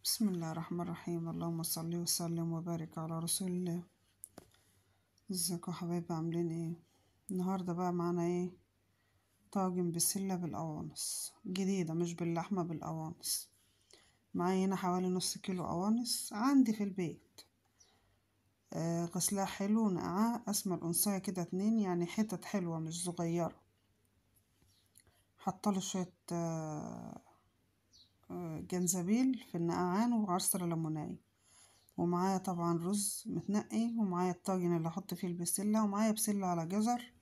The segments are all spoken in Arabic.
بسم الله الرحمن الرحيم. اللهم صل وسلم وبارك على رسول الله. ازيكم يا حبايبي، عاملين ايه؟ النهارده بقى معانا ايه؟ طاجن بسلة بالقوانص، جديدة مش باللحمة، بالقوانص. معايا هنا حوالي نص كيلو قوانص عندي في البيت. غسلها حلو ونقعاه، اسمى القنصاية كده 2، يعني حتت حلوة مش صغيرة. حطله شوية جنزبيل في النقعان وعصرة ليمونية، ومعايا طبعا رز متنقي، ومعايا الطاجن اللي احط فيه البسلة، ومعايا بسلة على جزر،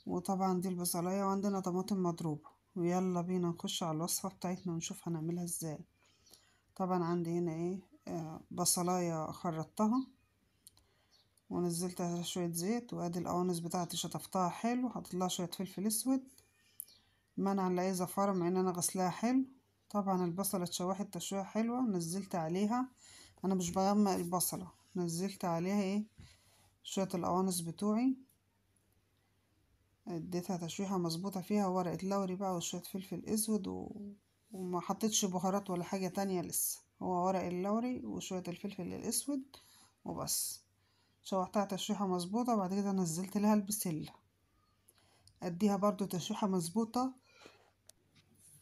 وطبعا دي البصلاية، وعندنا طماطم مضروبة. ويلا بينا نخش على الوصفة بتاعتنا ونشوف هنعملها ازاي. طبعا عندي هنا ايه، بصلاية خرطتها ونزلت عليها شوية زيت، وادي القوانص بتاعتي شطفتها حلو، حطيت لها شوية فلفل اسود منعا لاي زفارة، مع ان انا غسلاها حلو. طبعا البصلة اتشوحت تشويحة حلوة، نزلت عليها، انا مش بغمق البصلة، نزلت عليها ايه، شوية القوانص بتوعي، اديتها تشويحة مظبوطة فيها ورقة لوري بقى وشوية فلفل اسود وما حطيتش بهارات ولا حاجة تانية لسه، هو ورق اللوري وشوية الفلفل الاسود وبس. شوحتها تشويحة مظبوطة، وبعد كده نزلت لها البسلة، اديها برضو تشويحة مظبوطة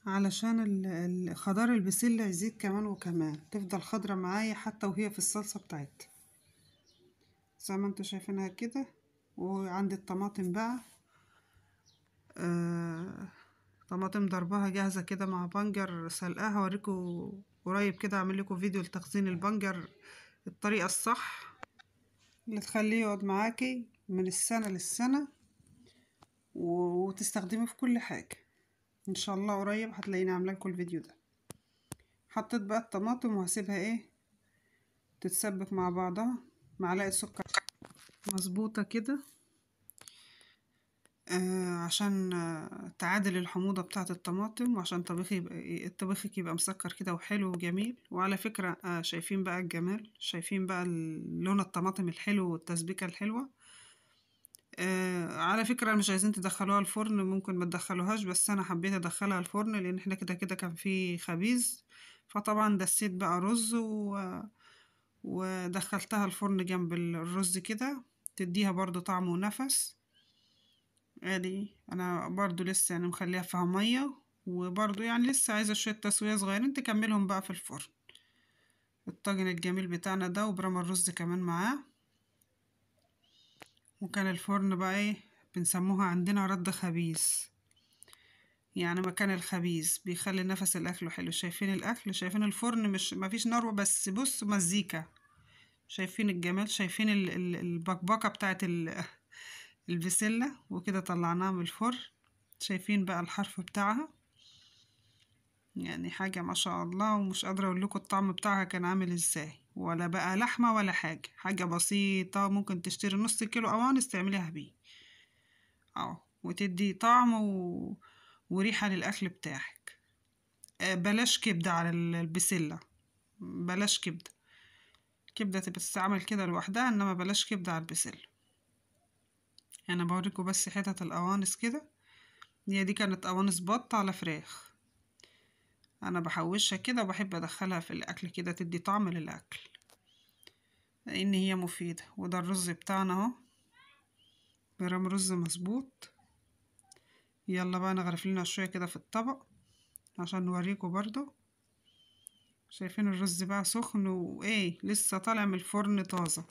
علشان خضار البسلة يزيد كمان وكمان، تفضل خضرة معايا حتى وهي في الصلصة بتاعتها زي ما انتوا شايفينها كده. وعندي الطماطم بقى، طماطم ضربها جاهزة كده مع بنجر سلقاها، اوريكم قريب كده، اعمل لكم فيديو لتخزين البنجر، الطريقة الصح اللي تخليه يقعد معاكي من السنة للسنة وتستخدميه في كل حاجة. ان شاء الله قريب هتلاقيني عامله لكم الفيديو ده. حطيت بقى الطماطم وهسيبها ايه، تتسبك مع بعضها، معلقة سكر مظبوطة كده، عشان تعادل الحموضة بتاعة الطماطم، وعشان طبخك يبقى مسكر كده وحلو وجميل. وعلى فكرة شايفين بقى الجمال، شايفين بقى لون الطماطم الحلو والتسبيكة الحلوة. على فكرة مش عايزين تدخلوها الفرن، ممكن ما تدخلوهاش، بس انا حبيت ادخلها الفرن لان احنا كده كده كان في خبيز، فطبعا دسيت بقى رز ودخلتها الفرن جنب الرز كده، تديها برضو طعم ونفس. ادي انا برضو لسه يعني مخليها فيها ميه، وبرضو يعني لسه عايزه شويه تسويه صغيرين تكملهم بقى في الفرن. الطاجن الجميل بتاعنا ده وبرام الرز كمان معاه. وكان الفرن بقى ايه، بنسموها عندنا رد خبيز، يعني مكان الخبيز بيخلي نفس الاكل حلو. شايفين الاكل، شايفين الفرن، مش مفيش نار بس، بص مزيكا. شايفين الجمال، شايفين البكبكه بتاعت البسله، وكده طلعناها من الفرن. شايفين بقى الحرف بتاعها، يعني حاجة ما شاء الله، ومش قادرة اقول لكم الطعم بتاعها كان عامل ازاي، ولا بقى لحمة ولا حاجة بسيطة، ممكن تشتري نص كيلو قوانص تعمليها بيه، وتدي طعم وريحة للأكل بتاعك. بلاش كبدة على البسلة، بلاش كبدة، كبدة بتستعمل كده لوحدها، انما بلاش كبدة على البسلة. انا بوريكم بس حتت القوانص كده، هي دي كانت قوانص بط على فراخ، انا بحوشها كده وبحب ادخلها في الاكل كده، تدي طعم للاكل لان هي مفيدة. وده الرز بتاعنا اهو، جرام رز مظبوط. يلا بقى نغرف لنا شوية كده في الطبق عشان نوريكم برضو. شايفين الرز بقى سخن وايه، لسه طالع من الفرن طازة،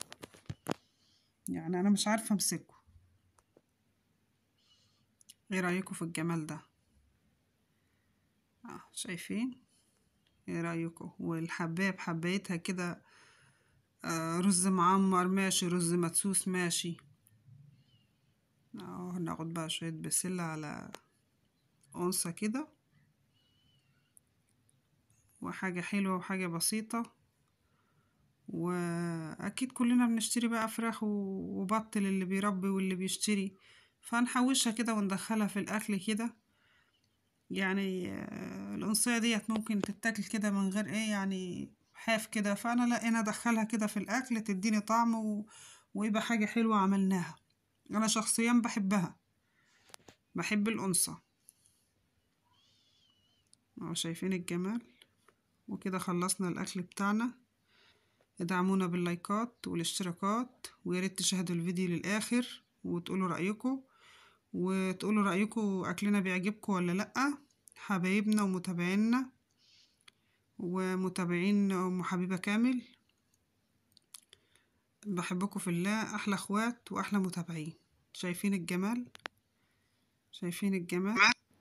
يعني انا مش عارفة امسكه. ايه رأيكم في الجمال ده؟ شايفين؟ ايه رأيكم؟ والحباية بحبايتها كده، رز معمر ماشي، رز مدسوس ماشي. هناخد بقى شوية بسلة على أنثى كده، وحاجة حلوة وحاجة بسيطة. وأكيد كلنا بنشتري بقى فراخ وبط اللي بيربي واللي بيشتري، فنحوشها كده وندخلها في الأكل كده. يعني الأنثية ديت ممكن تتاكل كده من غير ايه، يعني حاف كده، فأنا لا، أنا أدخلها كده في الأكل تديني طعم ويبقى حاجة حلوة عملناها. أنا شخصيا بحبها، بحب الأنثى. شايفين الجمال؟ وكده خلصنا الاكل بتاعنا. ادعمونا باللايكات والاشتراكات، وياريت تشاهدوا الفيديو للاخر وتقولوا رأيكم اكلنا بيعجبكم ولا لأ. حبايبنا ومتابعينا ومتابعين ام حبيبة كامل، بحبكم في الله، احلى اخوات واحلى متابعين. شايفين الجمال؟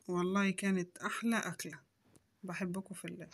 والله كانت احلى اكلة. بحبكم في الله.